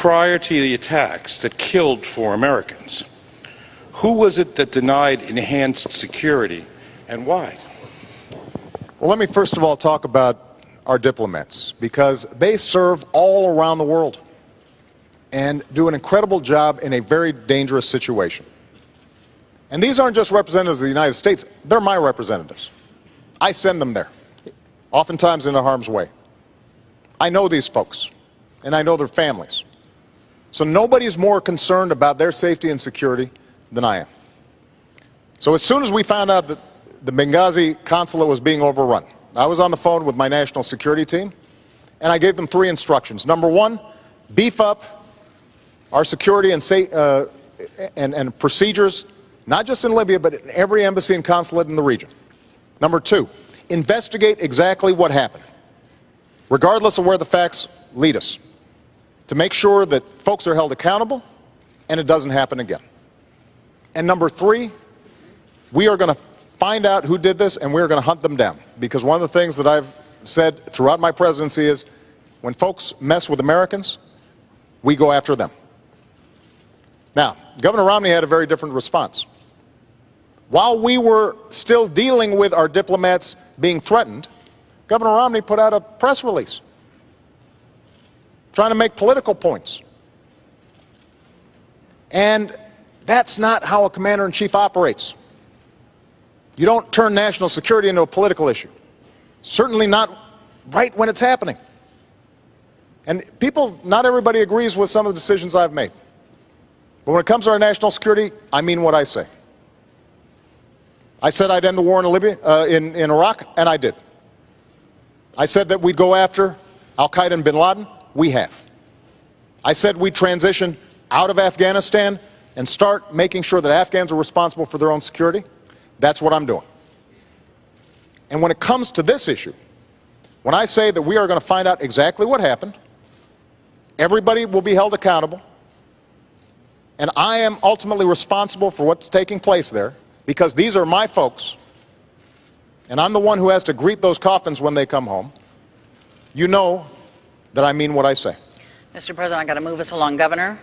prior to the attacks that killed 4 Americans, who was it that denied enhanced security and why? Well, let me first of all talk about our diplomats, because they serve all around the world and do an incredible job in a very dangerous situation. And these aren't just representatives of the United States, they're my representatives. I send them there, oftentimes into harm's way. I know these folks, and I know their families. So nobody's more concerned about their safety and security than I am. So as soon as we found out that the Benghazi consulate was being overrun, I was on the phone with my national security team, and I gave them 3 instructions. Number 1, beef up our security and procedures, not just in Libya, but in every embassy and consulate in the region. Number 2, investigate exactly what happened, regardless of where the facts lead us, to make sure that folks are held accountable and it doesn't happen again. And number 3, we are going to find out who did this and we're going to hunt them down. Because one of the things that I've said throughout my presidency is when folks mess with Americans, we go after them. Now, Governor Romney had a very different response. While we were still dealing with our diplomats being threatened, Governor Romney put out a press release trying to make political points. And that's not how a commander-in-chief operates. You don't turn national security into a political issue. Certainly not right when it's happening. And people, not everybody agrees with some of the decisions I've made. But when it comes to our national security, I mean what I say. I said I'd end the war in Libya, in Iraq, and I did. I said that we'd go after al-Qaeda and bin Laden. We have. I said we'd transition out of Afghanistan and start making sure that Afghans are responsible for their own security. That's what I'm doing. And when it comes to this issue, when I say that we are going to find out exactly what happened, everybody will be held accountable, and I am ultimately responsible for what's taking place there, because these are my folks, and I'm the one who has to greet those coffins when they come home. You know that I mean what I say. Mr. President, I've got to move us along. Governor.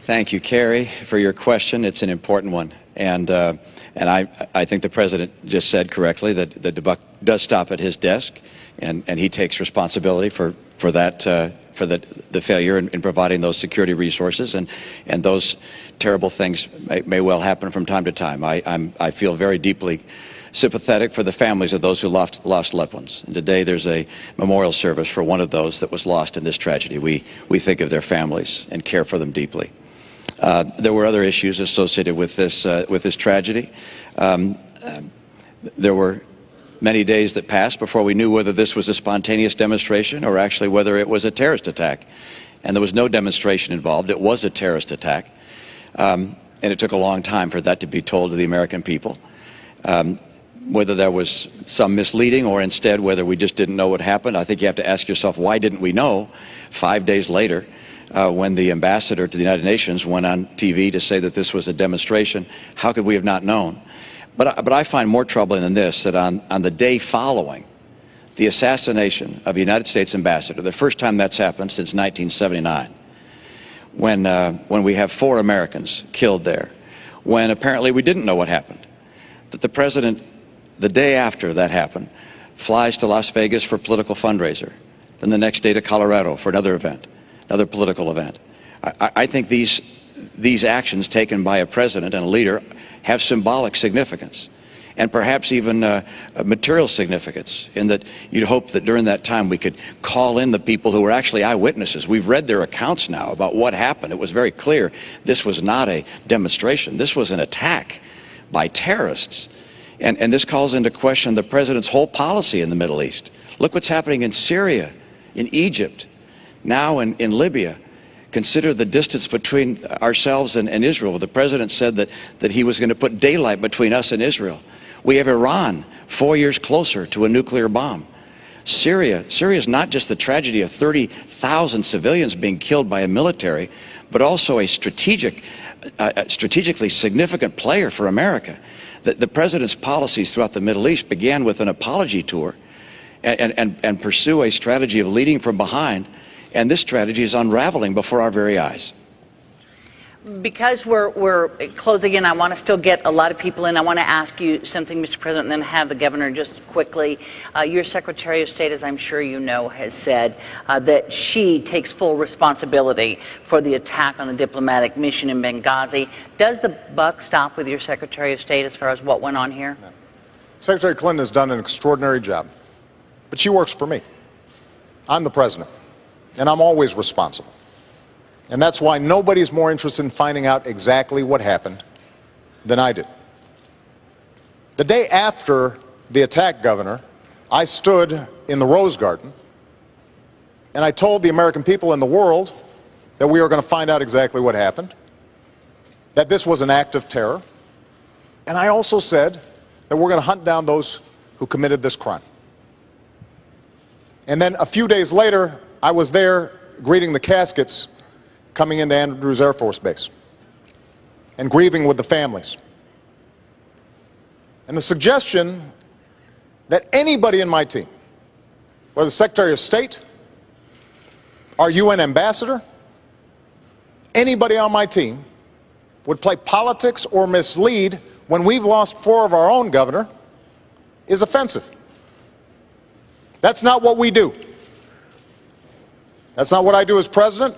Thank you, Kerry, for your question. It's an important one. And I think the President just said correctly that the buck does stop at his desk, and he takes responsibility for that, for the failure in providing those security resources, and those terrible things may well happen from time to time. I feel very deeply sympathetic for the families of those who lost loved ones. And today there's a memorial service for one of those that was lost in this tragedy. We think of their families and care for them deeply. There were other issues associated with this tragedy. There were many days that passed before we knew whether this was a spontaneous demonstration or actually whether it was a terrorist attack. And there was no demonstration involved. It was a terrorist attack. And it took a long time for that to be told to the American people. Whether there was some misleading or instead whether we just didn't know what happened, I think you have to ask yourself, why didn't we know 5 days later when the ambassador to the United Nations went on TV to say that this was a demonstration? How could we have not known? But I find more troubling than this, that on the day following the assassination of a United States ambassador, the first time that's happened since 1979, when we have 4 Americans killed there, when apparently we didn't know what happened, that the President, the day after that happened, flies to Las Vegas for a political fundraiser, then the next day to Colorado for another event, another political event. I think these actions taken by a president and a leader have symbolic significance, and perhaps even material significance, in that you'd hope that during that time we could call in the people who were actually eyewitnesses. We've read their accounts now about what happened. It was very clear this was not a demonstration. This was an attack by terrorists. And this calls into question the president's whole policy in the Middle East. Look what's happening in Syria, in Egypt, now in Libya. Consider the distance between ourselves and Israel. The president said that he was going to put daylight between us and Israel. We have Iran 4 years closer to a nuclear bomb. Syria is not just the tragedy of 30,000 civilians being killed by a military, but also a strategically significant player for America. The president's policies throughout the Middle East began with an apology tour and pursue a strategy of leading from behind And this strategy is unraveling before our very eyes. Because we're closing in, I want to still get a lot of people in. I want to ask you something, Mr. President, and then have the governor just quickly. Your Secretary of State, as I'm sure you know, has said that she takes full responsibility for the attack on the diplomatic mission in Benghazi. Does the buck stop with your Secretary of State as far as what went on here? No. Secretary Clinton has done an extraordinary job, but she works for me. I'm the president, and I'm always responsible. And that's why nobody's more interested in finding out exactly what happened than I did. The day after the attack, Governor, I stood in the Rose Garden and I told the American people and the world that we were going to find out exactly what happened, that this was an act of terror, and I also said that we're going to hunt down those who committed this crime. And then a few days later, I was there greeting the caskets coming into Andrews Air Force Base and grieving with the families. And the suggestion that anybody in my team, whether the Secretary of State, our UN ambassador, anybody on my team would play politics or mislead when we've lost 4 of our own, Governor, is offensive. That's not what we do. That's not what I do as president.